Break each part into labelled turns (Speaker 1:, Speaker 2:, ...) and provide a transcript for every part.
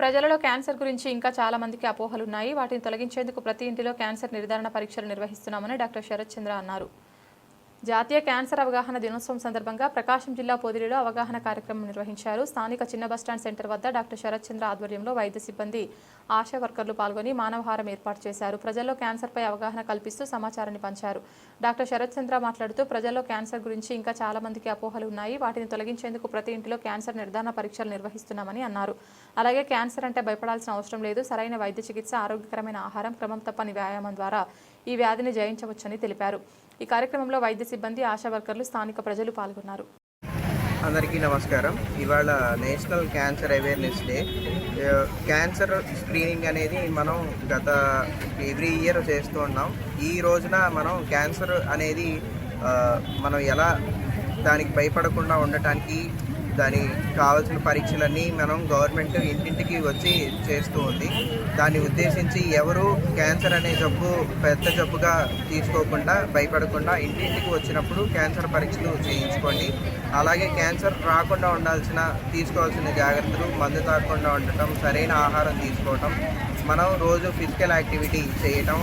Speaker 1: ప్రజలలో క్యాన్సర్ గురించి ఇంకా చాలా మందికి అపోహలున్నాయి. వాటిని తొలగించేందుకు ప్రతి ఇంటిలో క్యాన్సర్ నిర్ధారణ పరీక్షలు నిర్వహిస్తున్నామని డాక్టర్ శరత్ చంద్ర అన్నారు. జాతీయ క్యాన్సర్ అవగాహన దినోత్సవం సందర్భంగా ప్రకాశం జిల్లా పొదిలిలో అవగాహన కార్యక్రమం నిర్వహించారు. స్థానిక చిన్న బస్టాండ్ సెంటర్ వద్ద డాక్టర్ శరత్ చంద్ర ఆధ్వర్యంలో వైద్య సిబ్బంది, ఆశా వర్కర్లు పాల్గొని మానవహారం ఏర్పాటు చేశారు. ప్రజల్లో క్యాన్సర్పై అవగాహన కల్పిస్తూ సమాచారాన్ని పంచారు. డాక్టర్ శరత్ చంద్ర మాట్లాడుతూ ప్రజల్లో క్యాన్సర్ గురించి ఇంకా చాలా మందికి అపోహలు ఉన్నాయి. వాటిని తొలగించేందుకు ప్రతి ఇంటిలో క్యాన్సర్ నిర్ధారణ పరీక్షలు నిర్వహిస్తున్నామని అన్నారు. అలాగే క్యాన్సర్ అంటే భయపడాల్సిన అవసరం లేదు. సరైన వైద్య చికిత్స, ఆరోగ్యకరమైన ఆహారం, క్రమం తప్పని వ్యాయామం ద్వారా ఈ వ్యాధిని జయించవచ్చని తెలిపారు. ఈ కార్యక్రమంలో వైద్య సిబ్బంది, ఆశా వర్కర్లు, స్థానిక ప్రజలు పాల్గొన్నారు.
Speaker 2: అందరికీ నమస్కారం. ఇవాళ national cancer awareness day. Cancer screening అనేది మనం గత ఎవ్రీ ఇయర్ చేస్తూ ఉన్నాం. ఈ రోజున మనం క్యాన్సర్ అనేది మనం ఎలా దానికి భయపడకుండా ఉండటానికి దానికి కావాల్సిన పరీక్షలన్నీ మనం గవర్నమెంట్ ఇంటింటికి వచ్చి చేస్తూ ఉంది. దాన్ని ఉద్దేశించి ఎవరు క్యాన్సర్ అనే జబ్బు పెద్ద జబ్బుగా తీసుకోకుండా, భయపడకుండా ఇంటింటికి వచ్చినప్పుడు క్యాన్సర్ పరీక్షలు చేయించుకోండి. అలాగే క్యాన్సర్ రాకుండా తీసుకోవాల్సిన జాగ్రత్తలు, మందు తాగకుండా ఉండటం, సరైన ఆహారం తీసుకోవటం, మనం రోజు ఫిజికల్ యాక్టివిటీ చేయటం,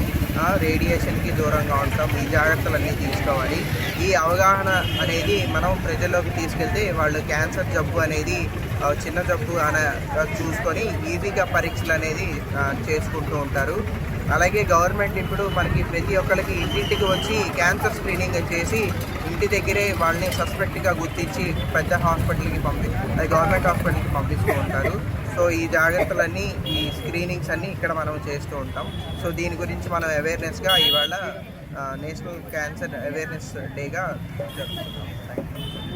Speaker 2: రేడియేషన్కి దూరంగా ఉండటం, ఈ జాగ్రత్తలన్నీ తీసుకోవాలి. ఈ అవగాహన అనేది మనం ప్రజల్లోకి తీసుకెళ్తే వాళ్ళు క్యాన్సర్ జబ్బు అనేది చిన్న జబ్బు అని చూసుకొని ఈజీగా పరీక్షలు అనేది చేసుకుంటూ ఉంటారు. అలాగే గవర్నమెంట్ ఇప్పుడు మనకి ప్రతి ఒక్కరికి ఇంటింటికి వచ్చి క్యాన్సర్ స్క్రీనింగ్ చేసి ఇంటి దగ్గరే వాళ్ళని సస్పెక్ట్గా గుర్తించి పెద్ద హాస్పిటల్కి గవర్నమెంట్ హాస్పిటల్కి పంపిస్తూ ఉంటారు. సో ఈ జాగ్రత్తలన్నీ, ఈ స్క్రీనింగ్స్ అన్నీ ఇక్కడ మనం చేస్తూ ఉంటాం. సో దీని గురించి మనం అవేర్నెస్గా ఇవాళ నేషనల్ క్యాన్సర్ అవేర్నెస్ డేగా జరుపుతున్నాం.